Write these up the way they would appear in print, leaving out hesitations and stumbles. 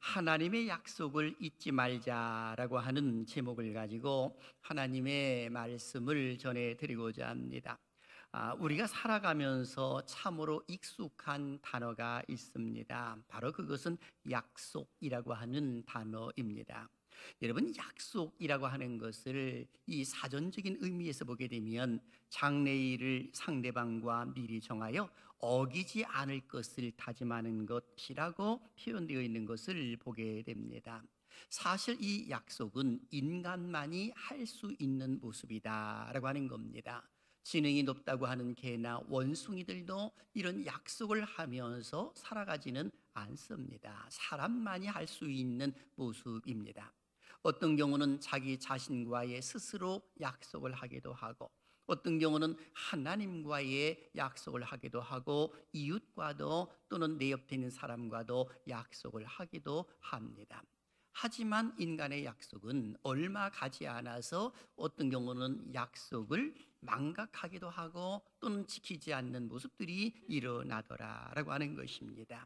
하나님의 약속을 잊지 말자라고 하는 제목을 가지고 하나님의 말씀을 전해드리고자 합니다. 우리가 살아가면서 참으로 익숙한 단어가 있습니다. 바로 그것은 약속이라고 하는 단어입니다. 여러분, 약속이라고 하는 것을 이 사전적인 의미에서 보게 되면 장래일을 상대방과 미리 정하여 어기지 않을 것을 다짐하는 것이라고 표현되어 있는 것을 보게 됩니다. 사실 이 약속은 인간만이 할 수 있는 모습이다라고 하는 겁니다. 지능이 높다고 하는 개나 원숭이들도 이런 약속을 하면서 살아가지는 않습니다. 사람만이 할 수 있는 모습입니다. 어떤 경우는 자기 자신과의 스스로 약속을 하기도 하고, 어떤 경우는 하나님과의 약속을 하기도 하고, 이웃과도 또는 내 옆에 있는 사람과도 약속을 하기도 합니다. 하지만 인간의 약속은 얼마 가지 않아서 어떤 경우는 약속을 망각하기도 하고 또는 지키지 않는 모습들이 일어나더라라고 하는 것입니다.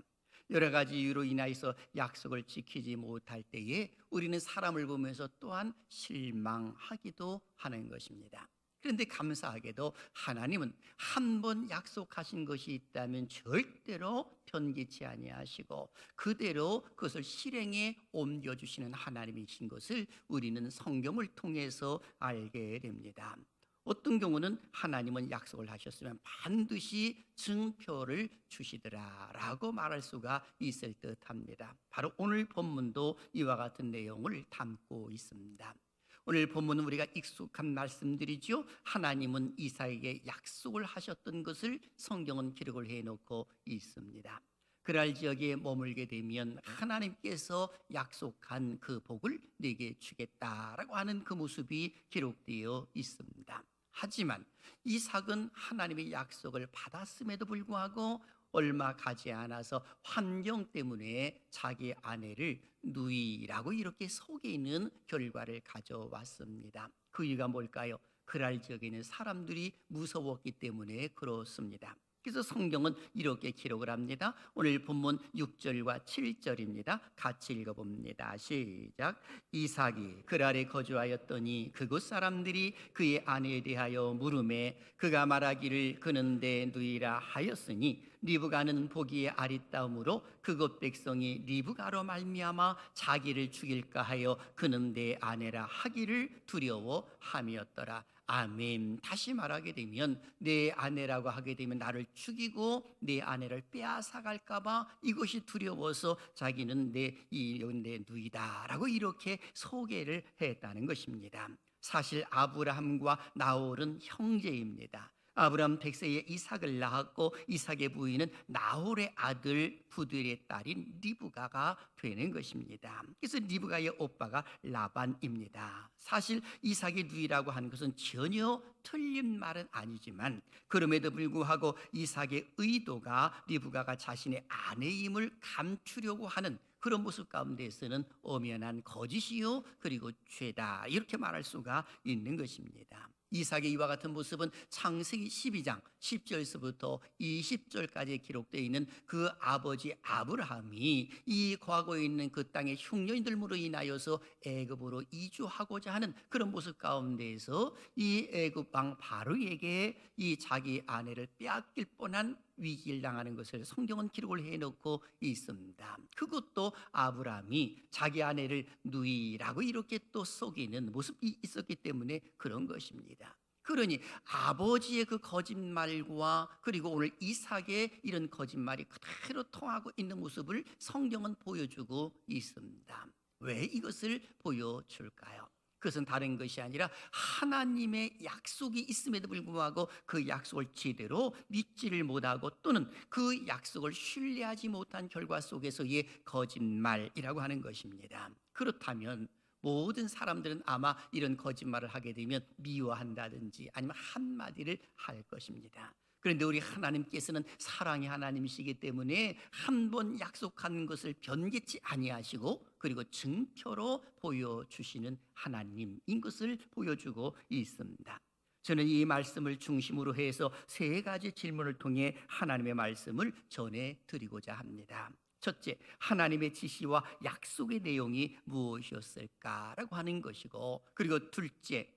여러 가지 이유로 인하여서 약속을 지키지 못할 때에 우리는 사람을 보면서 또한 실망하기도 하는 것입니다. 그런데 감사하게도 하나님은 한 번 약속하신 것이 있다면 절대로 변개치 아니하시고 그대로 그것을 실행에 옮겨주시는 하나님이신 것을 우리는 성경을 통해서 알게 됩니다. 어떤 경우는 하나님은 약속을 하셨으면 반드시 증표를 주시더라라고 말할 수가 있을 듯합니다. 바로 오늘 본문도 이와 같은 내용을 담고 있습니다. 오늘 본문은 우리가 익숙한 말씀들이죠. 하나님은 이삭에게 약속을 하셨던 것을 성경은 기록을 해놓고 있습니다. 그랄 지역에 머물게 되면 하나님께서 약속한 그 복을 내게 주겠다라고 하는 그 모습이 기록되어 있습니다. 하지만 이삭은 하나님의 약속을 받았음에도 불구하고 얼마 가지 않아서 환경 때문에 자기 아내를 누이라고 이렇게 속이는 결과를 가져왔습니다. 그 이유가 뭘까요? 그랄 지역에 있는 사람들이 무서웠기 때문에 그렇습니다. 그래서 성경은 이렇게 기록을 합니다. 오늘 본문 6절과 7절입니다. 같이 읽어봅니다. 시작. 이삭이 그랄에 거주하였더니 그곳 사람들이 그의 아내에 대하여 물음에 그가 말하기를 그는 내 누이라 하였으니 리브가는 보기에 아리따움으로 그곳 백성이 리브가로 말미암아 자기를 죽일까 하여 그는 내 아내라 하기를 두려워함이었더라. 아멘. 다시 말하게 되면 내 아내라고 하게 되면 나를 죽이고 내 아내를 빼앗아갈까 봐 이것이 두려워서 자기는 내 누이다라고 이렇게 소개를 했다는 것입니다. 사실 아브라함과 나홀은 형제입니다. 아브라함 100세에 이삭을 낳았고 이삭의 부인은 나홀의 아들 부들의 딸인 리브가가 되는 것입니다. 그래서 리브가의 오빠가 라반입니다. 사실 이삭의 누이라고 하는 것은 전혀 틀린 말은 아니지만 그럼에도 불구하고 이삭의 의도가 리브가가 자신의 아내임을 감추려고 하는 그런 모습 가운데에서는 엄연한 거짓이요 그리고 죄다 이렇게 말할 수가 있는 것입니다. 이삭의 이와 같은 모습은 창세기 12장 10절에서부터 20절까지 기록되어 있는 그 아버지 아브라함이 이 과거에 있는 그 땅의 흉년들무로 인하여서 애굽으로 이주하고자 하는 그런 모습 가운데에서 이 애굽 왕 바로에게 이 자기 아내를 빼앗길 뻔한 위기를 당하는 것을 성경은 기록을 해놓고 있습니다. 그것도 아브라함이 자기 아내를 누이라고 이렇게 또 속이는 모습이 있었기 때문에 그런 것입니다. 그러니 아버지의 그 거짓말과 그리고 오늘 이삭의 이런 거짓말이 그대로 통하고 있는 모습을 성경은 보여주고 있습니다. 왜 이것을 보여줄까요? 그것은 다른 것이 아니라 하나님의 약속이 있음에도 불구하고 그 약속을 제대로 믿지를 못하고 또는 그 약속을 신뢰하지 못한 결과 속에서의 거짓말이라고 하는 것입니다. 그렇다면 모든 사람들은 아마 이런 거짓말을 하게 되면 미워한다든지 아니면 한마디를 할 것입니다. 그런데 우리 하나님께서는 사랑의 하나님이시기 때문에 한 번 약속한 것을 변개치 아니하시고 그리고 증표로 보여주시는 하나님인 것을 보여주고 있습니다. 저는 이 말씀을 중심으로 해서 세 가지 질문을 통해 하나님의 말씀을 전해드리고자 합니다. 첫째, 하나님의 지시와 약속의 내용이 무엇이었을까라고 하는 것이고, 그리고 둘째,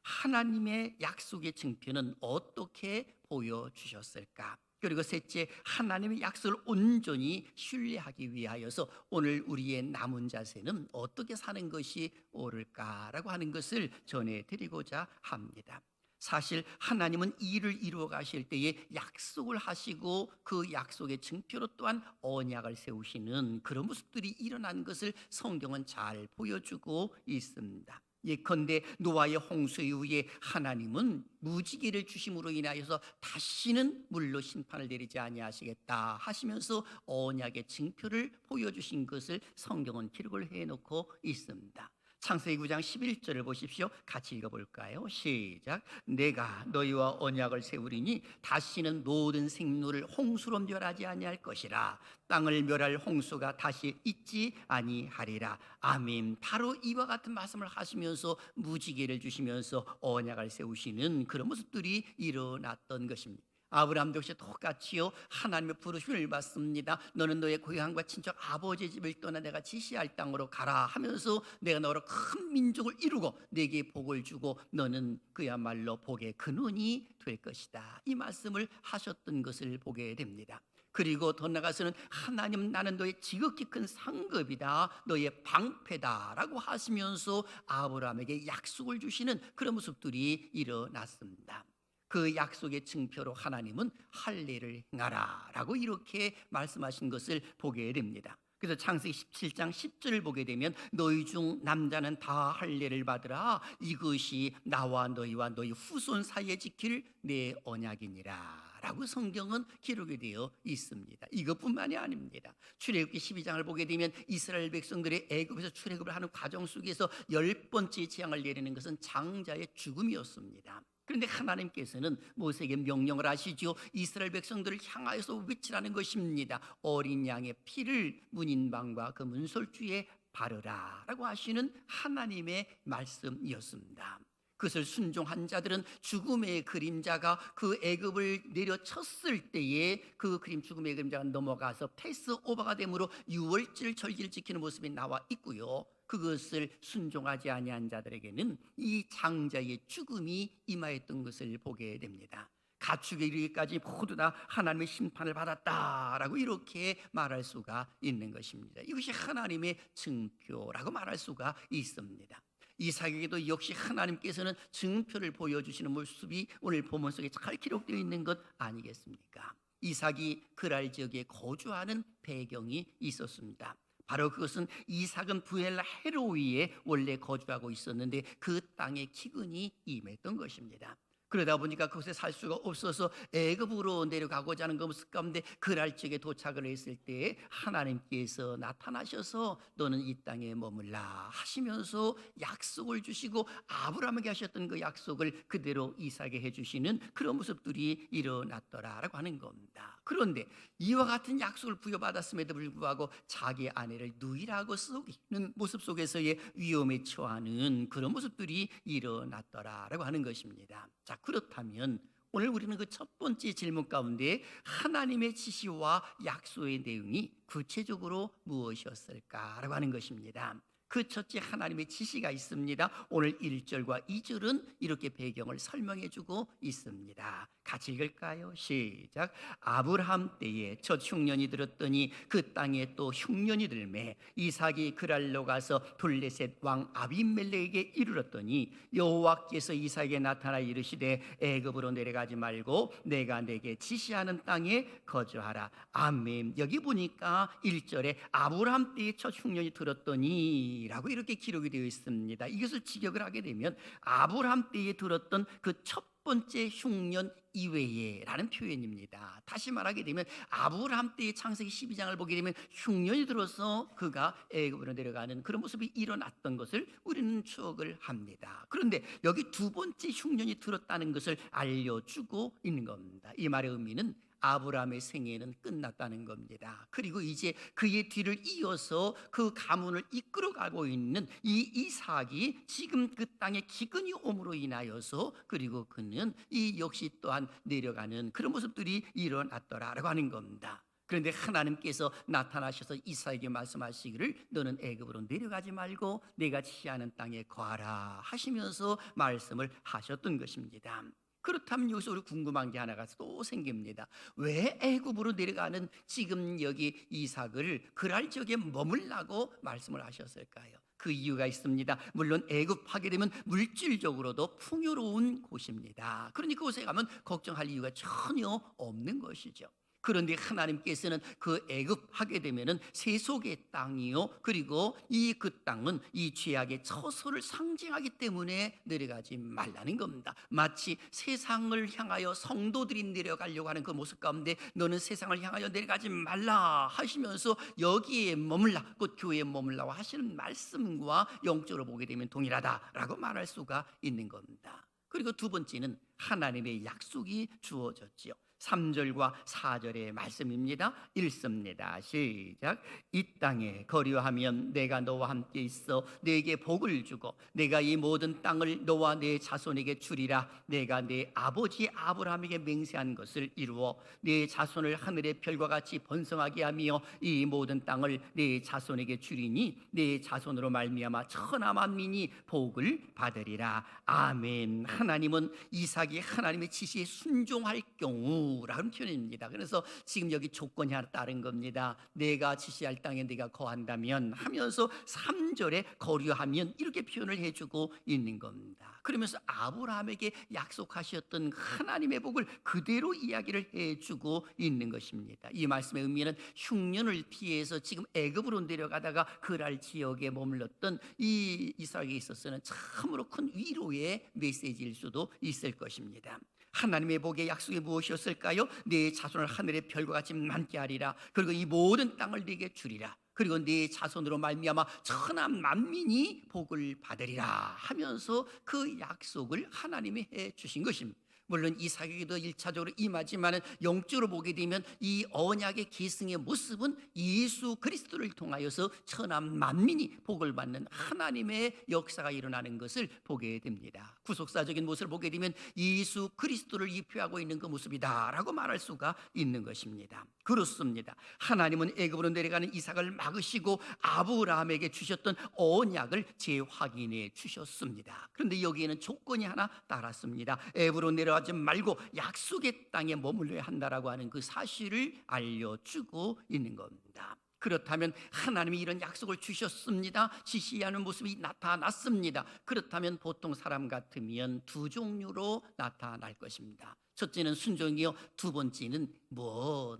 하나님의 약속의 증표는 어떻게 보여주셨을까? 그리고 셋째, 하나님의 약속을 온전히 신뢰하기 위하여서 오늘 우리의 남은 자세는 어떻게 사는 것이 옳을까라고 하는 것을 전해드리고자 합니다. 사실 하나님은 일을 이루어 가실 때에 약속을 하시고 그 약속의 증표로 또한 언약을 세우시는 그런 모습들이 일어난 것을 성경은 잘 보여주고 있습니다. 예컨대 노아의 홍수 이후에 하나님은 무지개를 주심으로 인하여서 다시는 물로 심판을 내리지 아니하시겠다 하시면서 언약의 증표를 보여주신 것을 성경은 기록을 해놓고 있습니다. 창세기 9장 11절을 보십시오. 같이 읽어볼까요? 시작. 내가 너희와 언약을 세우리니 다시는 모든 생물을 홍수로 멸하지 아니할 것이라. 땅을 멸할 홍수가 다시 있지 아니하리라. 아멘. 바로 이와 같은 말씀을 하시면서 무지개를 주시면서 언약을 세우시는 그런 모습들이 일어났던 것입니다. 아브라함도 역시 똑같이요, 하나님의 부르심을 받습니다. 너는 너의 고향과 친척 아버지의 집을 떠나 내가 지시할 땅으로 가라 하면서 내가 너로 큰 민족을 이루고 내게 복을 주고 너는 그야말로 복의 근원이 될 것이다, 이 말씀을 하셨던 것을 보게 됩니다. 그리고 더 나아가서는 하나님, 나는 너의 지극히 큰 상급이다, 너의 방패다라고 하시면서 아브라함에게 약속을 주시는 그런 모습들이 일어났습니다. 그 약속의 증표로 하나님은 할례를 행하라 라고 이렇게 말씀하신 것을 보게 됩니다. 그래서 창세기 17장 10절을 보게 되면 너희 중 남자는 다 할례를 받으라, 이것이 나와 너희와 너희 후손 사이에 지킬 내 언약이니라 라고 성경은 기록이 되어 있습니다. 이것뿐만이 아닙니다. 출애굽기 12장을 보게 되면 이스라엘 백성들의 애굽에서 출애굽을 하는 과정 속에서 10번째 재앙을 내리는 것은 장자의 죽음이었습니다. 그런데 하나님께서는 모세에게 명령을 하시죠. 이스라엘 백성들을 향하여서 외치라는 것입니다. 어린 양의 피를 문인방과 그 문설주에 바르라 라고 하시는 하나님의 말씀이었습니다. 그것을 순종한 자들은 죽음의 그림자가 그 애굽을 내려쳤을 때에 그 그림, 죽음의 그림자가 넘어가서 패스오버가 되므로 유월절 절기를 지키는 모습이 나와 있고요, 그것을 순종하지 아니한 자들에게는 이 장자의 죽음이 임하였던 것을 보게 됩니다. 가축에 이르기까지 모두 다 하나님의 심판을 받았다라고 이렇게 말할 수가 있는 것입니다. 이것이 하나님의 증표라고 말할 수가 있습니다. 이삭에게도 역시 하나님께서는 증표를 보여주시는 모습이 오늘 본문 속에 잘 기록되어 있는 것 아니겠습니까? 이삭이 그랄 지역에 거주하는 배경이 있었습니다. 바로 그것은 이삭은 부엘라 헤로이에 원래 거주하고 있었는데 그 땅에 기근이 임했던 것입니다. 그러다 보니까 그곳에 살 수가 없어서 애굽으로 내려가고자 하는 그 모습 가운데 그랄 지역에 도착을 했을 때 하나님께서 나타나셔서 너는 이 땅에 머물라 하시면서 약속을 주시고 아브라함에게 하셨던 그 약속을 그대로 이삭에게 해주시는 그런 모습들이 일어났더라라고 하는 겁니다. 그런데 이와 같은 약속을 부여받았음에도 불구하고 자기 아내를 누이라고 속이는 모습 속에서의 위험에 처하는 그런 모습들이 일어났더라라고 하는 것입니다. 자, 그렇다면 오늘 우리는 그 첫 번째 질문 가운데 하나님의 지시와 약속의 내용이 구체적으로 무엇이었을까라고 하는 것입니다. 그 첫째, 하나님의 지시가 있습니다. 오늘 1절과 2절은 이렇게 배경을 설명해 주고 있습니다. 같이 읽을까요? 시작. 아브라함 때에 첫 흉년이 들었더니 그 땅에 또 흉년이 들매 이삭이 그랄로 가서 블레셋 왕 아비멜렉에게 이르렀더니 여호와께서 이삭에게 나타나 이르시되 애굽으로 내려가지 말고 내가 내게 지시하는 땅에 거주하라. 아멘. 여기 보니까 1절에 아브라함 때에 첫 흉년이 들었더니 라고 이렇게 기록이 되어 있습니다. 이것을 직역을 하게 되면 아브라함 때에 들었던 그 첫 번째 흉년 이외에 라는 표현입니다. 다시 말하게 되면 아브라함 때의 창세기 12장을 보게 되면 흉년이 들어서 그가 애굽으로 내려가는 그런 모습이 일어났던 것을 우리는 추억을 합니다. 그런데 여기 두 번째 흉년이 들었다는 것을 알려주고 있는 겁니다. 이 말의 의미는 아브라함의 생애는 끝났다는 겁니다. 그리고 이제 그의 뒤를 이어서 그 가문을 이끌어가고 있는 이 이삭이 지금 그 땅에 기근이 옴으로 인하여서 그리고 그는 이 역시 또한 내려가는 그런 모습들이 일어났더라라고 하는 겁니다. 그런데 하나님께서 나타나셔서 이삭에게 말씀하시기를 너는 애굽으로 내려가지 말고 내가 지시하는 땅에 거하라 하시면서 말씀을 하셨던 것입니다. 그렇다면 여기서 우리 궁금한 게 하나가 또 생깁니다. 왜 애굽으로 내려가는 지금 여기 이삭을 그랄 지역에 머물라고 말씀을 하셨을까요? 그 이유가 있습니다. 물론 애굽하게 되면 물질적으로도 풍요로운 곳입니다. 그러니 그곳에 가면 걱정할 이유가 전혀 없는 것이죠. 그런데 하나님께서는 그 애굽하게 되면은 세속의 땅이요, 그리고 이 그 땅은 이 죄악의 처소를 상징하기 때문에 내려가지 말라는 겁니다. 마치 세상을 향하여 성도들이 내려가려고 하는 그 모습 가운데 너는 세상을 향하여 내려가지 말라 하시면서 여기에 머물라, 곧 교회에 머물라고 하시는 말씀과 영적으로 보게 되면 동일하다라고 말할 수가 있는 겁니다. 그리고 두 번째는 하나님의 약속이 주어졌지요. 3절과 4절의 말씀입니다. 읽습니다. 시작. 이 땅에 거류하면 내가 너와 함께 있어 네게 복을 주고 내가 이 모든 땅을 너와 네 자손에게 주리라. 내가 네 아버지 아브라함에게 맹세한 것을 이루어 네 자손을 하늘의 별과 같이 번성하게 하며 이 모든 땅을 네 자손에게 주리니 네 자손으로 말미암아 천하 만민이 복을 받으리라. 아멘. 하나님은 이삭이 하나님의 지시에 순종할 경우 라는 표현입니다. 그래서 지금 여기 조건이 하나 따른 겁니다. 내가 지시할 땅에 네가 거한다면 하면서 3절에 거류하면 이렇게 표현을 해주고 있는 겁니다. 그러면서 아브라함에게 약속하셨던 하나님의 복을 그대로 이야기를 해주고 있는 것입니다. 이 말씀의 의미는 흉년을 피해서 지금 애굽으로 내려가다가 그랄 지역에 머물렀던 이 이삭에게 있어서는 참으로 큰 위로의 메시지일 수도 있을 것입니다. 하나님의 복의 약속이 무엇이었을까요? 네 자손을 하늘의 별과 같이 많게 하리라. 그리고 이 모든 땅을 네게 주리라. 그리고 네 자손으로 말미암아 천하 만민이 복을 받으리라 하면서 그 약속을 하나님이 해 주신 것입니다. 물론 이삭에게도 1차적으로 임하지만 영적으로 보게 되면 이 언약의 계승의 모습은 예수 그리스도를 통하여서 천하 만민이 복을 받는 하나님의 역사가 일어나는 것을 보게 됩니다. 구속사적인 모습을 보게 되면 예수 그리스도를 입혀하고 있는 그 모습이다라고 말할 수가 있는 것입니다. 그렇습니다. 하나님은 애굽으로 내려가는 이삭을 막으시고 아브라함에게 주셨던 언약을 재확인해 주셨습니다. 그런데 여기에는 조건이 하나 따랐습니다. 애굽으로 내려가지 말고 약속의 땅에 머물러야 한다라고 하는 그 사실을 알려주고 있는 겁니다. 그렇다면 하나님이 이런 약속을 주셨습니다. 지시하는 모습이 나타났습니다. 그렇다면 보통 사람 같으면 두 종류로 나타날 것입니다. 첫째는 순종이요, 두 번째는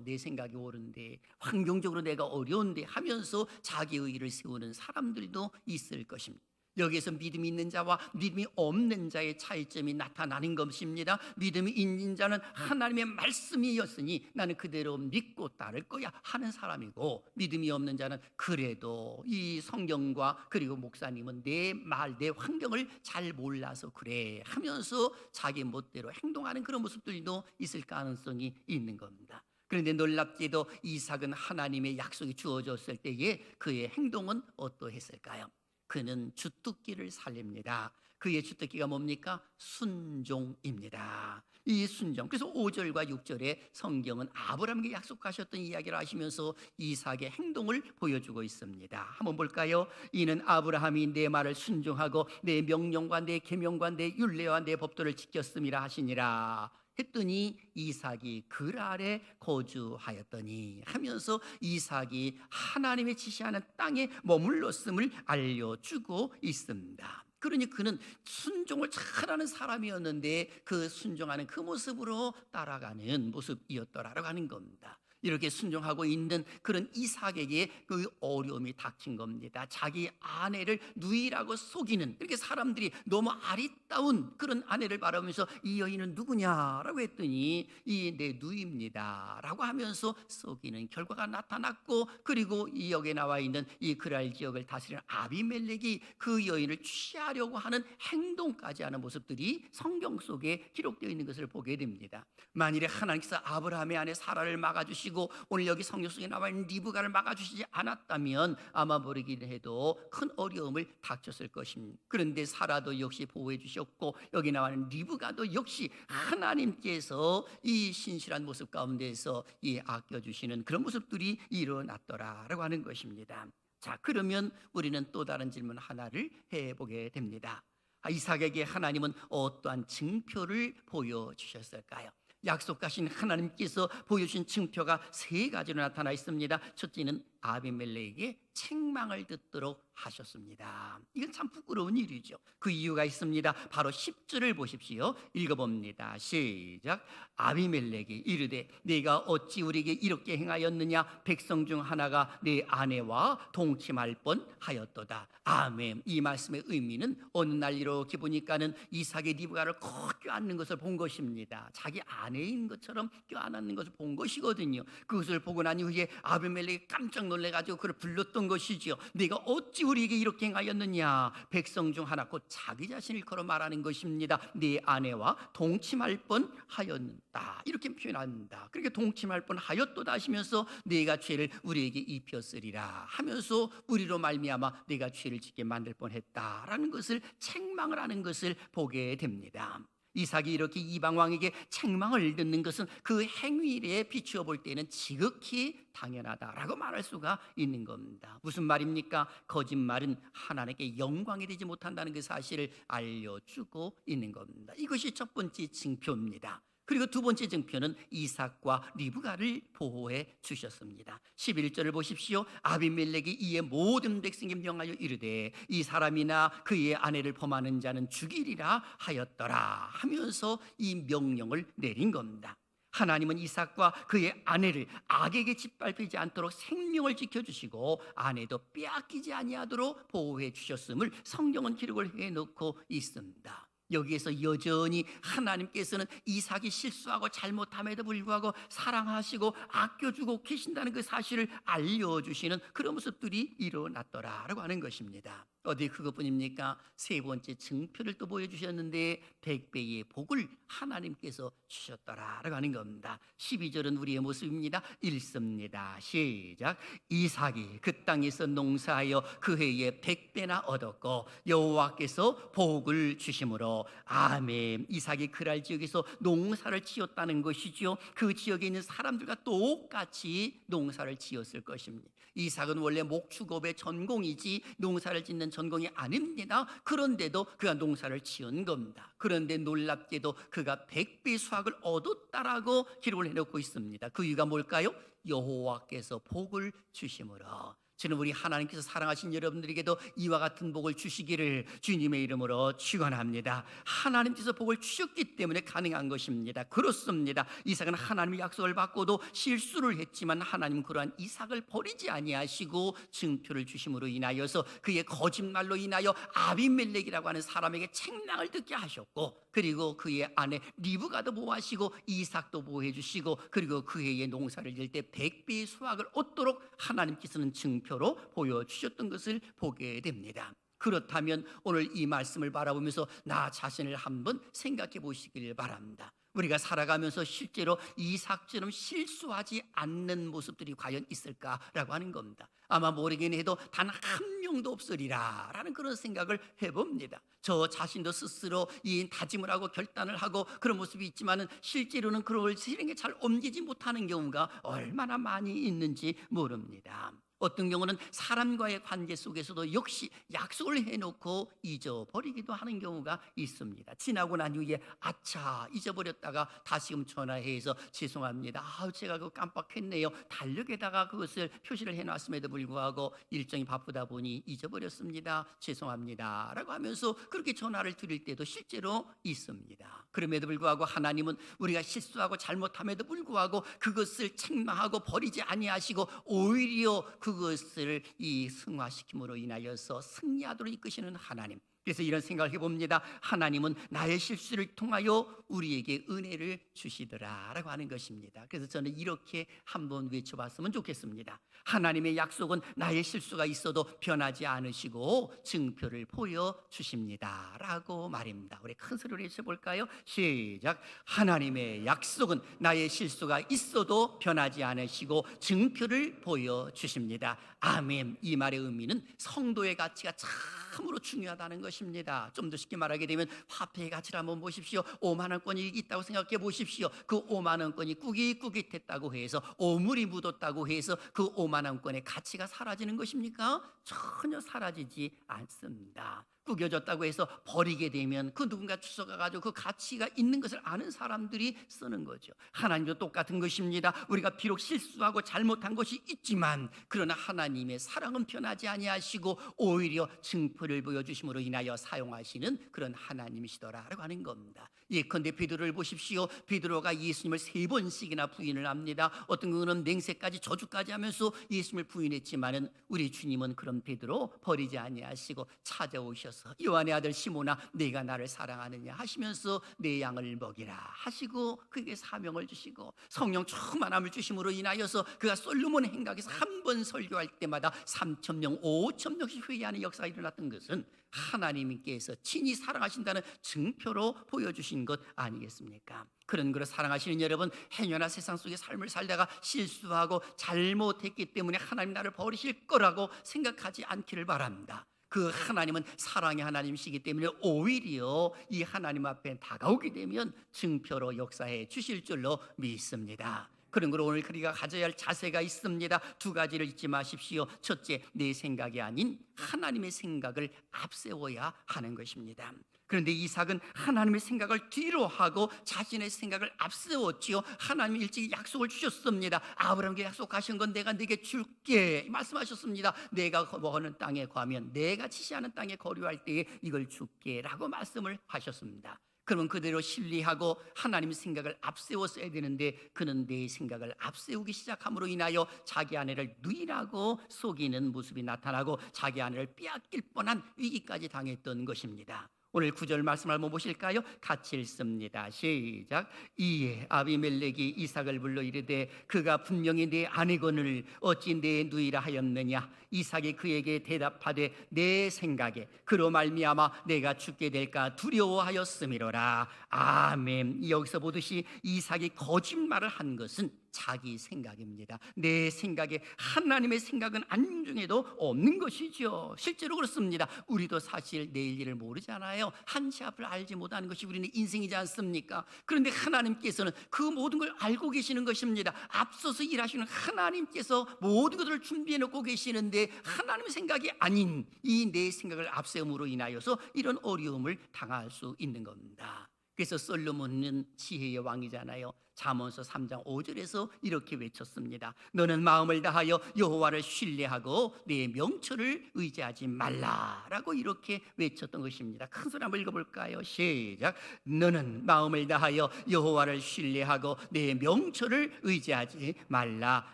내 생각이 옳은데 환경적으로 내가 어려운데 하면서 자기 의의를 세우는 사람들도 있을 것입니다. 여기에서 믿음이 있는 자와 믿음이 없는 자의 차이점이 나타나는 것입니다. 믿음이 있는 자는 하나님의 말씀이었으니 나는 그대로 믿고 따를 거야 하는 사람이고, 믿음이 없는 자는 그래도 이 성경과 그리고 목사님은 내 말, 내 환경을 잘 몰라서 그래 하면서 자기 멋대로 행동하는 그런 모습들도 있을 가능성이 있는 겁니다. 그런데 놀랍게도 이삭은 하나님의 약속이 주어졌을 때에 그의 행동은 어떠했을까요? 그는 주특기를 살립니다. 그의 주특기가 뭡니까? 순종입니다. 이 순종. 그래서 5절과 6절에 성경은 아브라함에게 약속하셨던 이야기를 하시면서 이삭의 행동을 보여주고 있습니다. 한번 볼까요? 이는 아브라함이 내 말을 순종하고 내 명령과 내 계명과 내 율례와 내 법도를 지켰음이라 하시니라. 했더니 이삭이 글 아래 거주하였더니 하면서 이삭이 하나님의 지시하는 땅에 머물렀음을 알려주고 있습니다. 그러니 그는 순종을 잘하는 사람이었는데 그 순종하는 그 모습으로 따라가는 모습이었더라라고 하는 겁니다. 이렇게 순종하고 있는 그런 이삭에게 그 어려움이 닥친 겁니다. 자기 아내를 누이라고 속이는, 이렇게 사람들이 너무 아리따운 그런 아내를 바라보면서 이 여인은 누구냐라고 했더니 이 내 누이입니다 라고 하면서 속이는 결과가 나타났고, 그리고 이 여기에 나와 있는 이 그랄 지역을 다스리는 아비멜렉이 그 여인을 취하려고 하는 행동까지 하는 모습들이 성경 속에 기록되어 있는 것을 보게 됩니다. 만일에 하나님께서 아브라함의 아내 사라를 막아주시고 막아주시고 오늘 여기 성경 속에 나와 있는 리브가를 막아주시지 않았다면 아마 모르긴 해도 큰 어려움을 닥쳤을 것입니다. 그런데 사라도 역시 보호해 주셨고 여기 나와 있는 리브가도 역시 하나님께서 이 신실한 모습 가운데서 이 아껴주시는 그런 모습들이 일어났더라라고 하는 것입니다. 자, 그러면 우리는 또 다른 질문 하나를 해보게 됩니다. 이삭에게 하나님은 어떠한 증표를 보여주셨을까요? 약속하신 하나님께서 보여주신 증표가 세 가지로 나타나 있습니다. 첫째는 아비멜렉에게 책망을 듣도록 하셨습니다. 이건 참 부끄러운 일이죠. 그 이유가 있습니다. 바로 10절을 보십시오. 읽어봅니다. 시작. 아비멜렉이 이르되 네가 어찌 우리에게 이렇게 행하였느냐? 백성 중 하나가 네 아내와 동침할 뻔하였도다. 아멘. 이 말씀의 의미는 어느 날 이렇게 보니까는 이삭의 리브가를 꼭 껴안는 것을 본 것입니다. 자기 아내인 것처럼 껴안는 것을 본 것이거든요. 그것을 보고 난 이후에 아비멜렉이 깜짝 놀래가지고 그를 불렀던 것이지요. 네가 어찌 우리에게 이렇게 행하였느냐? 백성 중 하나, 곧 자기 자신을 걸어 말하는 것입니다. 네 아내와 동침할 뻔하였다. 이렇게 표현합니다. 그렇게 동침할 뻔하였도다 하시면서 네가 죄를 우리에게 입혔으리라 하면서 우리로 말미암아 네가 죄를 짓게 만들 뻔했다라는 것을 책망을 하는 것을 보게 됩니다. 이삭이 이렇게 이방 왕에게 책망을 듣는 것은 그 행위에 비추어 볼 때는 지극히 당연하다라고 말할 수가 있는 겁니다. 무슨 말입니까? 거짓말은 하나님께 영광이 되지 못한다는 그 사실을 알려주고 있는 겁니다. 이것이 첫 번째 징표입니다. 그리고 두 번째 증표는 이삭과 리브가를 보호해 주셨습니다. 11절을 보십시오. 아비멜렉이 이에 모든 백성에 명하여 이르되 이 사람이나 그의 아내를 범하는 자는 죽이리라 하였더라 하면서 이 명령을 내린 겁니다. 하나님은 이삭과 그의 아내를 악에게 짓밟히지 않도록 생명을 지켜주시고 아내도 빼앗기지 아니하도록 보호해 주셨음을 성경은 기록을 해놓고 있습니다. 여기에서 여전히 하나님께서는 이삭이 실수하고 잘못함에도 불구하고 사랑하시고 아껴주고 계신다는 그 사실을 알려주시는 그런 모습들이 일어났더라라고 하는 것입니다. 어디 그것뿐입니까? 세 번째 증표를 또 보여주셨는데 100배의 복을 하나님께서 주셨더라라고 하는 겁니다. 12절은 우리의 모습입니다. 읽습니다. 시작. 이삭이 그 땅에서 농사하여 그 해에 100배나 얻었고 여호와께서 복을 주심으로 아멘. 이삭이 그랄 지역에서 농사를 지었다는 것이죠. 그 지역에 있는 사람들과 똑같이 농사를 지었을 것입니다. 이삭은 원래 목축업의 전공이지 농사를 짓는 전공이 아닙니다. 그런데도 그가 농사를 지은 겁니다. 그런데 놀랍게도 그가 100배 수확을 얻었다라고 기록을 해놓고 있습니다. 그 이유가 뭘까요? 여호와께서 복을 주심으로. 저는 우리 하나님께서 사랑하신 여러분들에게도 이와 같은 복을 주시기를 주님의 이름으로 축원합니다. 하나님께서 복을 주셨기 때문에 가능한 것입니다. 그렇습니다. 이삭은 하나님의 약속을 받고도 실수를 했지만 하나님은 그러한 이삭을 버리지 아니하시고 증표를 주심으로 인하여서 그의 거짓말로 인하여 아비멜렉이라고 하는 사람에게 책망을 듣게 하셨고 그리고 그의 아내 리브가도 보호하시고 이삭도 보호해 주시고 그리고 그 해의 농사를 지을 때 100배의 수확을 얻도록 하나님께서는 증표로 보여주셨던 것을 보게 됩니다. 그렇다면 오늘 이 말씀을 바라보면서 나 자신을 한번 생각해 보시길 바랍니다. 우리가 살아가면서 실제로 이삭처럼 실수하지 않는 모습들이 과연 있을까라고 하는 겁니다. 아마 모르긴 해도 단 한 명도 없으리라 라는 그런 생각을 해봅니다. 저 자신도 스스로 이 다짐을 하고 결단을 하고 그런 모습이 있지만은 실제로는 그걸 실행에 잘 옮기지 못하는 경우가 얼마나 많이 있는지 모릅니다. 어떤 경우는 사람과의 관계 속에서도 역시 약속을 해놓고 잊어버리기도 하는 경우가 있습니다. 지나고 난 후에 아차 잊어버렸다가 다시금 전화해서 죄송합니다. 제가 그거 깜빡했네요. 달력에다가 그것을 표시를 해놨음에도 불구하고 일정이 바쁘다 보니 잊어버렸습니다. 죄송합니다. 라고 하면서 그렇게 전화를 드릴 때도 실제로 있습니다. 그럼에도 불구하고 하나님은 우리가 실수하고 잘못함에도 불구하고 그것을 책망하고 버리지 아니하시고 오히려 그것을 이 승화시킴으로 인하여서 승리하도록 이끄시는 하나님. 그래서 이런 생각을 해봅니다. 하나님은 나의 실수를 통하여 우리에게 은혜를 주시더라라고 하는 것입니다. 그래서 저는 이렇게 한번 외쳐봤으면 좋겠습니다. 하나님의 약속은 나의 실수가 있어도 변하지 않으시고 증표를 보여주십니다라고 말입니다. 우리 큰 소리로 외쳐볼까요? 시작. 하나님의 약속은 나의 실수가 있어도 변하지 않으시고 증표를 보여주십니다. 아멘. 이 말의 의미는 성도의 가치가 참으로 중요하다는 것입니다. 좀 더 쉽게 말하게 되면 화폐의 가치를 한번 보십시오. 5만 원권이 있다고 생각해 보십시오. 그 5만 원권이 꾸깃꾸깃했다고 해서 오물이 묻었다고 해서 그 5만 원권의 가치가 사라지는 것입니까? 전혀 사라지지 않습니다. 구겨졌다고 해서 버리게 되면 그 누군가 주워가가지고 그 가치가 있는 것을 아는 사람들이 쓰는 거죠. 하나님도 똑같은 것입니다. 우리가 비록 실수하고 잘못한 것이 있지만 그러나 하나님의 사랑은 변하지 아니하시고 오히려 증표를 보여주심으로 인하여 사용하시는 그런 하나님이시더라라고 하는 겁니다. 예컨대 베드로를 보십시오. 베드로가 예수님을 3번씩이나 부인을 합니다. 어떤 그는 맹세까지 저주까지 하면서 예수님을 부인했지만은 우리 주님은 그런 베드로 버리지 아니하시고 찾아오셔서 요한의 아들 시몬아 네가 나를 사랑하느냐 하시면서 내 양을 먹이라 하시고 그에게 사명을 주시고 성령 충만함을 주심으로 인하여서 그가 솔로몬 행각에서 한 번 설교할 때마다 3,000명 5,000명씩 회개하는 역사가 일어났던 것은 하나님께서 친히 사랑하신다는 증표로 보여주신 것 아니겠습니까? 그런 그를 사랑하시는 여러분, 행여나 세상 속의 삶을 살다가 실수하고 잘못했기 때문에 하나님 나를 버리실 거라고 생각하지 않기를 바랍니다. 그 하나님은 사랑의 하나님이시기 때문에 오히려 이 하나님 앞에 다가오게 되면 증표로 역사해 주실 줄로 믿습니다. 그런 걸 오늘 우리가 가져야 할 자세가 있습니다. 2가지를 잊지 마십시오. 첫째, 내 생각이 아닌 하나님의 생각을 앞세워야 하는 것입니다. 그런데 이삭은 하나님의 생각을 뒤로 하고 자신의 생각을 앞세웠지요. 하나님이 일찍 약속을 주셨습니다. 아브라함에게 약속하신 건 내가 네게 줄게 말씀하셨습니다. 내가 거하는 땅에 거하면 내가 지시하는 땅에 거류할 때에 이걸 줄게 라고 말씀을 하셨습니다. 그러면 그대로 신뢰하고 하나님의 생각을 앞세웠어야 되는데 그는 내 생각을 앞세우기 시작함으로 인하여 자기 아내를 누이라고 속이는 모습이 나타나고 자기 아내를 빼앗길 뻔한 위기까지 당했던 것입니다. 오늘 9절 말씀 한번 보실까요? 같이 읽습니다. 시작. 이에 아비멜렉이 이삭을 불러 이르되 그가 분명히 내 아내거늘 어찌 내 누이라 하였느냐. 이삭이 그에게 대답하되 내 생각에 그로 말미암아 내가 죽게 될까 두려워하였음이로라. 아멘. 여기서 보듯이 이삭이 거짓말을 한 것은 자기 생각입니다. 내 생각에 하나님의 생각은 안중에도 없는 것이죠. 실제로 그렇습니다. 우리도 사실 내일 일을 모르잖아요. 한치 앞을 알지 못하는 것이 우리는 인생이지 않습니까? 그런데 하나님께서는 그 모든 걸 알고 계시는 것입니다. 앞서서 일하시는 하나님께서 모든 것을 준비해 놓고 계시는데 하나님의 생각이 아닌 이 내 생각을 앞세움으로 인하여서 이런 어려움을 당할 수 있는 겁니다. 그래서 솔로몬은 지혜의 왕이잖아요. 잠언서 3장 5절에서 이렇게 외쳤습니다. 너는 마음을 다하여 여호와를 신뢰하고 내 명철을 의지하지 말라라고 이렇게 외쳤던 것입니다. 큰 소리 한번 읽어볼까요? 시작. 너는 마음을 다하여 여호와를 신뢰하고 내 명철을 의지하지 말라.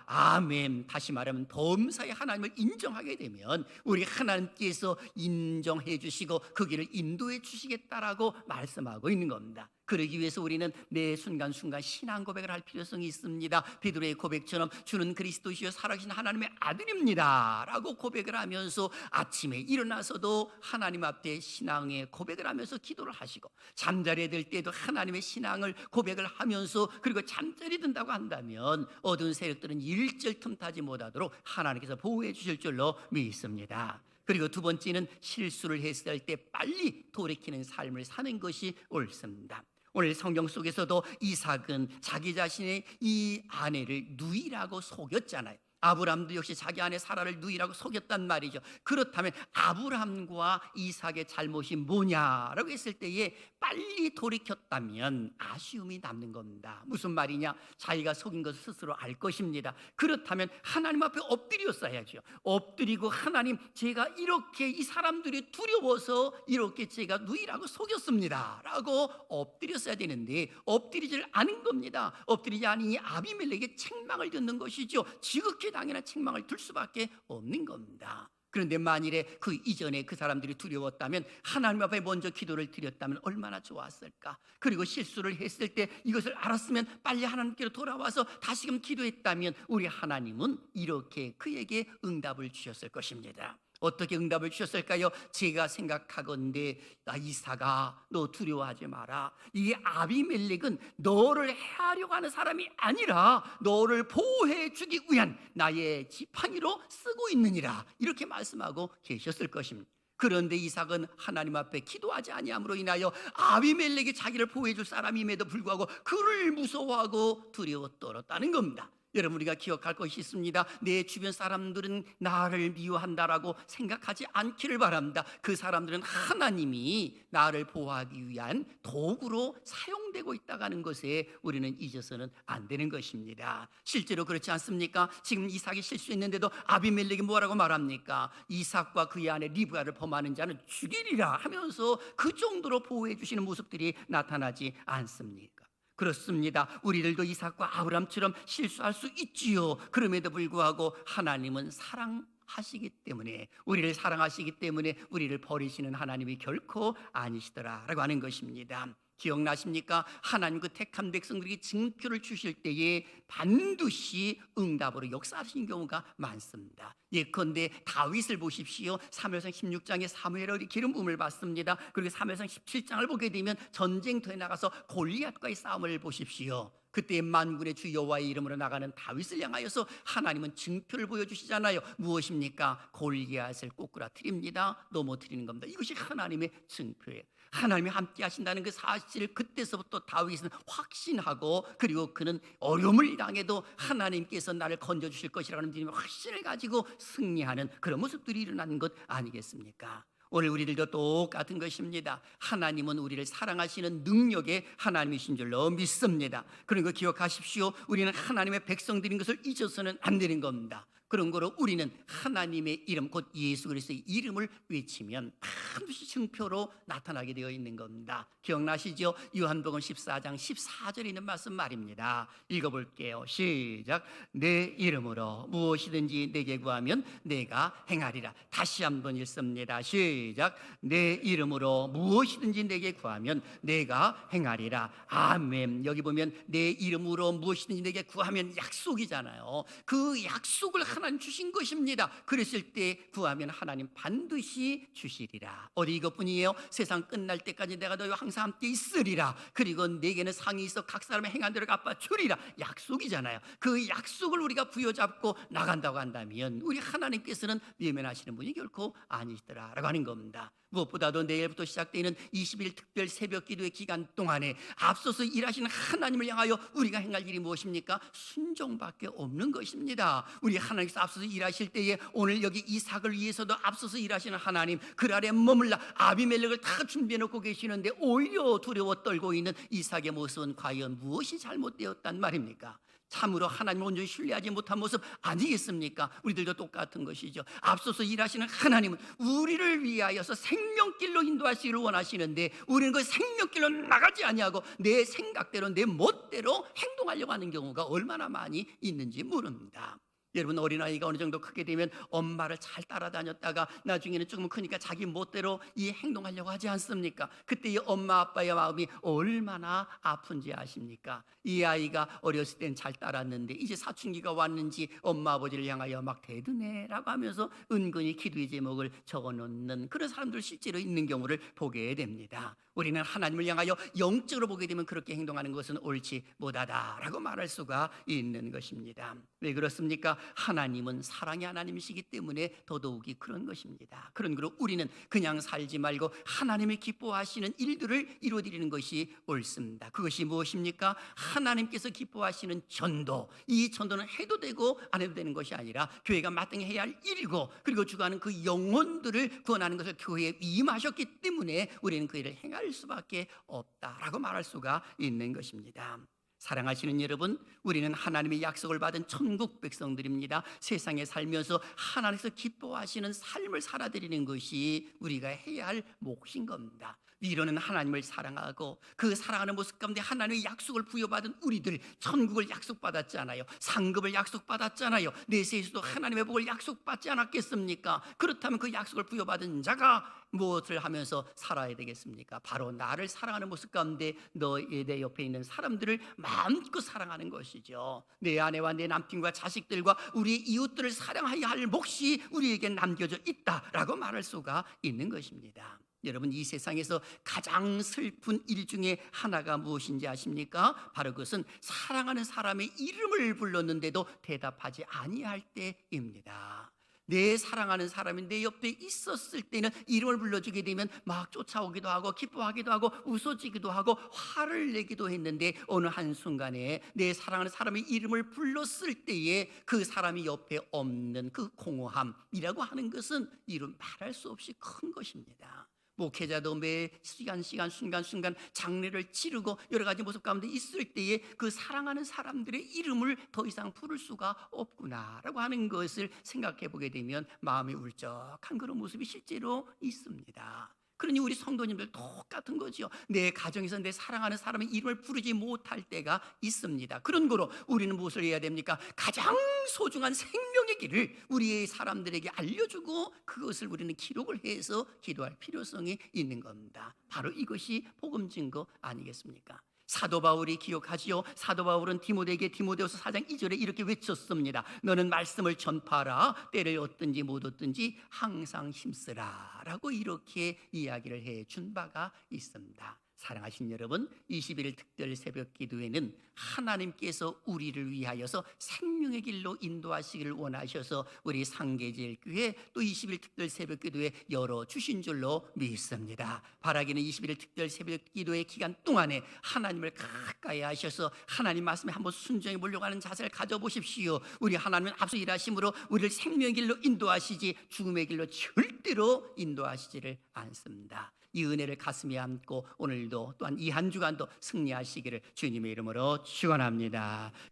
아멘. 다시 말하면 범사의 하나님을 인정하게 되면 우리 하나님께서 인정해 주시고 그 길을 인도해 주시겠다라고 말씀하고 있는 겁니다. 그러기 위해서 우리는 매 순간순간 신앙 고백을 할 필요성이 있습니다. 베드로의 고백처럼 주는 그리스도시요 살아계신 하나님의 아들입니다 라고 고백을 하면서 아침에 일어나서도 하나님 앞에 신앙의 고백을 하면서 기도를 하시고 잠자리에 들 때도 하나님의 신앙을 고백을 하면서 그리고 잠자리 든다고 한다면 어두운 세력들은 일절 틈타지 못하도록 하나님께서 보호해 주실 줄로 믿습니다. 그리고 2번째는 실수를 했을 때 빨리 돌이키는 삶을 사는 것이 옳습니다. 오늘 성경 속에서도 이삭은 자기 자신의 이 아내를 누이라고 속였잖아요. 아브라함도 역시 자기 아내 사라를 누이라고 속였단 말이죠. 그렇다면 아브라함과 이삭의 잘못이 뭐냐라고 했을 때에 빨리 돌이켰다면 아쉬움이 남는 겁니다. 무슨 말이냐? 자기가 속인 것을 스스로 알 것입니다. 그렇다면 하나님 앞에 엎드렸어야죠. 엎드리고 하나님, 제가 이렇게 이 사람들이 두려워서 이렇게 제가 누이라고 속였습니다 라고 엎드렸어야 되는데 엎드리질 않은 겁니다. 엎드리지 않으니 아비멜렉의 책망을 듣는 것이죠. 지극히 당연한 책망을 들 수밖에 없는 겁니다. 그런데 만일에 그 이전에 그 사람들이 두려웠다면, 하나님 앞에 먼저 기도를 드렸다면 얼마나 좋았을까. 그리고 실수를 했을 때 이것을 알았으면 빨리 하나님께로 돌아와서 다시금 기도했다면 우리 하나님은 이렇게 그에게 응답을 주셨을 것입니다. 어떻게 응답을 주셨을까요? 제가 생각하건대, 이삭아, 너 두려워하지 마라. 이 아비멜렉은 너를 해하려고 하는 사람이 아니라 너를 보호해 주기 위한 나의 지팡이로 쓰고 있느니라, 이렇게 말씀하고 계셨을 것입니다. 그런데 이삭은 하나님 앞에 기도하지 아니함으로 인하여 아비멜렉이 자기를 보호해 줄 사람임에도 불구하고 그를 무서워하고 두려워 떨었다는 겁니다. 여러분, 우리가 기억할 것이 있습니다. 내 주변 사람들은 나를 미워한다라고 생각하지 않기를 바랍니다. 그 사람들은 하나님이 나를 보호하기 위한 도구로 사용되고 있다는 것에 우리는 잊어서는 안 되는 것입니다. 실제로 그렇지 않습니까? 지금 이삭이 실수했는데도 아비멜렉이 뭐라고 말합니까? 이삭과 그의 아내 리브가를 범하는 자는 죽이리라 하면서 그 정도로 보호해 주시는 모습들이 나타나지 않습니까? 그렇습니다. 우리들도 이삭과 아브람처럼 실수할 수 있지요. 그럼에도 불구하고 하나님은 사랑하시기 때문에, 우리를 사랑하시기 때문에 우리를 버리시는 하나님이 결코 아니시더라라고 하는 것입니다. 기억나십니까? 하나님 그 택한 백성들에게 징표를 주실 때에 반드시 응답으로 역사하시는 경우가 많습니다. 예컨대 다윗을 보십시오. 사무엘상 16장에 사무엘이 기름 부음을 받습니다. 그리고 사무엘상 17장을 보게 되면 전쟁터에 나가서 골리앗과의 싸움을 보십시오. 그때 만군의 주 여호와의 이름으로 나가는 다윗을 향하여서 하나님은 증표를 보여주시잖아요. 무엇입니까? 골리앗을 꼬꾸라뜨립니다. 넘어뜨리는 겁니다. 이것이 하나님의 증표예요. 하나님이 함께 하신다는 그 사실을 그때서부터 다윗은 확신하고, 그리고 그는 어려움을 당해도 하나님께서 나를 건져주실 것이라는 확신을 가지고 승리하는 그런 모습들이 일어나는 것 아니겠습니까? 오늘 우리들도 똑같은 것입니다. 하나님은 우리를 사랑하시는 능력의 하나님이신 줄로 믿습니다. 그런 거 기억하십시오. 우리는 하나님의 백성들인 것을 잊어서는 안 되는 겁니다. 그런 거로 우리는 하나님의 이름, 곧 예수 그리스도의 이름을 외치면 반드시 증표로 나타나게 되어 있는 겁니다. 기억나시죠? 요한복음 14장 14절에 있는 말씀 말입니다. 읽어볼게요. 시작. 내 이름으로 무엇이든지 내게 구하면 내가 행하리라. 다시 한번 읽습니다. 시작. 내 이름으로 무엇이든지 내게 구하면 내가 행하리라. 아멘. 여기 보면 내 이름으로 무엇이든지 내게 구하면 약속이잖아요. 그 약속을 하나님 주신 것입니다. 그랬을 때 구하면 하나님 반드시 주시리라. 어디 이것뿐이에요? 세상 끝날 때까지 내가 너희와 항상 함께 있으리라. 그리고 내게는 상이 있어 각 사람의 행한 대로 갚아 주리라. 약속이잖아요. 그 약속을 우리가 부여잡고 나간다고 한다면 우리 하나님께서는 외면하시는 분이 결코 아니시더라라고 하는 겁니다. 무엇보다도 내일부터 시작되는 20일 특별 새벽 기도의 기간 동안에 앞서서 일하시는 하나님을 향하여 우리가 행할 일이 무엇입니까? 순종밖에 없는 것입니다. 우리 하나님께서 앞서서 일하실 때에 오늘 여기 이삭을 위해서도 앞서서 일하시는 하나님, 그 아래 머물러 아비멜렉을 다 준비해 놓고 계시는데 오히려 두려워 떨고 있는 이삭의 모습은 과연 무엇이 잘못되었단 말입니까? 참으로 하나님을 온전히 신뢰하지 못한 모습 아니겠습니까? 우리들도 똑같은 것이죠. 앞서서 일하시는 하나님은 우리를 위하여서 생명길로 인도하시기를 원하시는데 우리는 그 생명길로 나가지 아니하고 내 생각대로 내 멋대로 행동하려고 하는 경우가 얼마나 많이 있는지 모릅니다. 여러분, 어린아이가 어느 정도 크게 되면 엄마를 잘 따라다녔다가 나중에는 조금 크니까 자기 멋대로 이 행동하려고 하지 않습니까? 그때 이 엄마 아빠의 마음이 얼마나 아픈지 아십니까? 이 아이가 어렸을 땐 잘 따랐는데 이제 사춘기가 왔는지 엄마 아버지를 향하여 막 대드네라고 하면서 은근히 기도의 제목을 적어놓는 그런 사람들 실제로 있는 경우를 보게 됩니다. 우리는 하나님을 향하여 영적으로 보게 되면 그렇게 행동하는 것은 옳지 못하다라고 말할 수가 있는 것입니다. 왜 그렇습니까? 하나님은 사랑의 하나님이시기 때문에 더더욱이 그런 것입니다. 그런 거로 우리는 그냥 살지 말고 하나님이 기뻐하시는 일들을 이루어드리는 것이 옳습니다. 그것이 무엇입니까? 하나님께서 기뻐하시는 전도, 이 전도는 해도 되고 안 해도 되는 것이 아니라 교회가 마땅히 해야 할 일이고, 그리고 주관하는 그 영혼들을 구원하는 것을 교회에 임하셨기 때문에 우리는 그 일을 행할 수밖에 없다라고 말할 수가 있는 것입니다. 사랑하시는 여러분, 우리는 하나님의 약속을 받은 천국 백성들입니다. 세상에 살면서 하나님께서 기뻐하시는 삶을 살아드리는 것이 우리가 해야 할 몫인 겁니다. 이러는 하나님을 사랑하고 그 사랑하는 모습 가운데 하나님의 약속을 부여받은 우리들, 천국을 약속받았잖아요. 상급을 약속받았잖아요. 내세에서도 하나님의 복을 약속받지 않았겠습니까? 그렇다면 그 약속을 부여받은 자가 무엇을 하면서 살아야 되겠습니까? 바로 나를 사랑하는 모습 가운데 내 옆에 있는 사람들을 마음껏 사랑하는 것이죠. 내 아내와 내 남편과 자식들과 우리 이웃들을 사랑해야 할 몫이 우리에게 남겨져 있다라고 말할 수가 있는 것입니다. 여러분, 이 세상에서 가장 슬픈 일 중에 하나가 무엇인지 아십니까? 바로 그것은 사랑하는 사람의 이름을 불렀는데도 대답하지 아니할 때입니다. 내 사랑하는 사람이 내 옆에 있었을 때는 이름을 불러주게 되면 막 쫓아오기도 하고 기뻐하기도 하고 웃어지기도 하고 화를 내기도 했는데, 어느 한순간에 내 사랑하는 사람의 이름을 불렀을 때에 그 사람이 옆에 없는 그 공허함이라고 하는 것은 이루 말할 수 없이 큰 것입니다. 목회자도 매 시간 순간순간 장례를 치르고 여러 가지 모습 가운데 있을 때에 그 사랑하는 사람들의 이름을 더 이상 부를 수가 없구나라고 하는 것을 생각해 보게 되면 마음이 울적한 그런 모습이 실제로 있습니다. 그러니 우리 성도님들 똑같은 거죠. 내 가정에서 내 사랑하는 사람의 이름을 부르지 못할 때가 있습니다. 그런 거로 우리는 무엇을 해야 됩니까? 가장 소중한 생명의 길을 우리의 사람들에게 알려주고 그것을 우리는 기록을 해서 기도할 필요성이 있는 겁니다. 바로 이것이 복음 증거 아니겠습니까? 사도 바울이 기억하지요. 사도 바울은 디모데에게 디모데후서 4장 2절에 이렇게 외쳤습니다. 너는 말씀을 전파하라. 때를 얻든지 못 얻든지 항상 힘쓰라 라고 이렇게 이야기를 해준 바가 있습니다. 사랑하신 여러분, 21일 특별 새벽 기도회는 하나님께서 우리를 위하여서 생명의 길로 인도하시기를 원하셔서 우리 상계제일교회 또 20일 특별 새벽 기도회 열어주신 줄로 믿습니다. 바라기는 21일 특별 새벽 기도회 기간 동안에 하나님을 가까이 하셔서 하나님 말씀에 한번 순종해 보려고 하는 자세를 가져보십시오. 우리 하나님은 앞서 일하심으로 우리를 생명의 길로 인도하시지 죽음의 길로 절대로 인도하시지를 않습니다. 이 은혜를 가슴에 안고 오늘도 또한 이 한 주간도 승리하시기를 주님의 이름으로 축원합니다.